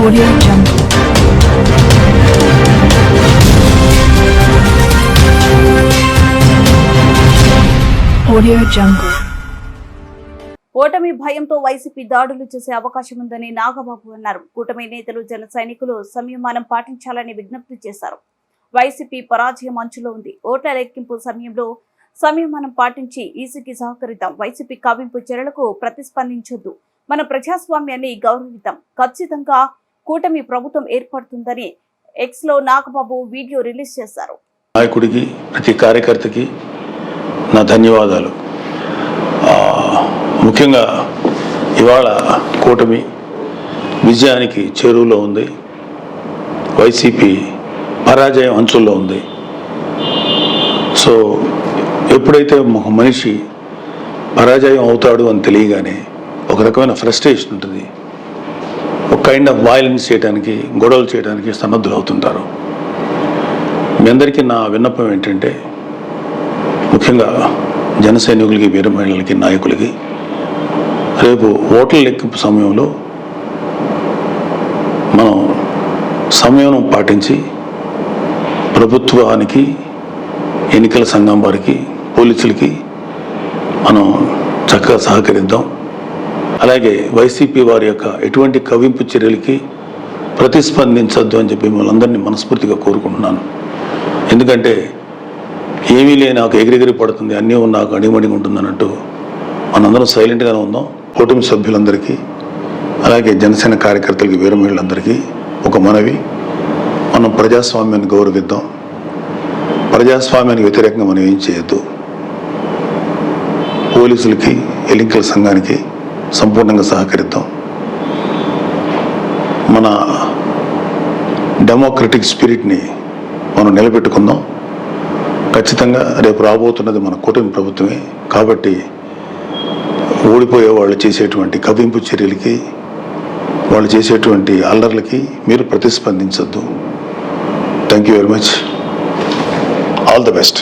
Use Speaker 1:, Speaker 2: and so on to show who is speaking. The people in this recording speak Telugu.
Speaker 1: Audio Jungle. Audio Jungle.
Speaker 2: ఓటమి భయంతో వైసీపీ దాడులు చేసే అవకాశం ఉందని నాగబాబు అన్నారు. కూటమి నేతలు జన సైనికులు సంయమనం పాటించాలని విజ్ఞప్తి చేశారు. వైసీపీ పరాజయం అంచులో ఉంది. ఓట్ల లెక్కింపు సమయంలో సంయమనం పాటించి ఈసీకి సహకరిద్దాం. వైసీపీ కవ్వింపు చర్యలకు ప్రతిస్పందించొద్దు. మన ప్రజాస్వామ్యాన్ని గౌరవిద్దాం. ఖచ్చితంగా కూటమి ప్రభుత్వం ఏర్పడుతుందని ఎక్స్ లో నాగబాబు వీడియో రిలీజ్ చేశారు.
Speaker 3: నాయకుడికి ప్రతి కార్యకర్తకి నా ధన్యవాదాలు. ముఖ్యంగా ఇవాళ కూటమి విజయానికి చేరువలో ఉంది. వైసీపీ పరాజయం అంచుల్లో ఉంది. సో ఎప్పుడైతే ఒక మనిషి పరాజయం అవుతాడు అని తెలియగానే ఒక రకమైన ఫ్రస్ట్రేషన్ ఉంటుంది. ఒక కైండ్ ఆఫ్ వైలెన్స్ చేయడానికి, గొడవలు చేయడానికి సన్నద్ధులు అవుతుంటారు. మీ అందరికీ నా విన్నపం ఏంటంటే, ముఖ్యంగా జన సైనికులకి, వీర మహిళలకి, నాయకులకి రేపు ఓట్ల లెక్కింపు సమయంలో మనం సంయమనం పాటించి ప్రభుత్వానికి, ఎన్నికల సంఘం వారికి, పోలీసులకి మనం చక్కగా సహకరిద్దాం. అలాగే వైసీపీ వారి యొక్క ఎటువంటి కవ్వింపు చర్యలకి ప్రతిస్పందించద్దు అని చెప్పి మిమ్మల్ని అందరినీ మనస్ఫూర్తిగా కోరుకుంటున్నాను. ఎందుకంటే ఏమీ లేని నాకు ఎగిరెగిరి పడుతుంది, అన్నీ నాకు అడిమడిగా ఉంటుంది అన్నట్టు మనందరం సైలెంట్గానే ఉందాం. కూటమి సభ్యులందరికీ, అలాగే జనసేన కార్యకర్తలకి, వీర మహిళలందరికీ ఒక మనవి, మనం ప్రజాస్వామ్యాన్ని గౌరవిద్దాం. ప్రజాస్వామ్యానికి వ్యతిరేకంగా మనం ఏం చేయొద్దు. పోలీసులకి, ఎన్నికల సంఘానికి సంపూర్ణంగా సహకరిద్దాం. మన డెమోక్రటిక్ స్పిరిట్ని మనం నిలబెట్టుకుందాం. ఖచ్చితంగా రేపు రాబోతున్నది మన కూటమి ప్రభుత్వమే. కాబట్టి ఓడిపోయే వాళ్ళు చేసేటువంటి కవ్వింపు చర్యలకి, వాళ్ళు చేసేటువంటి అల్లర్లకి మీరు ప్రతిస్పందించద్దు. Thank you very much. All the best.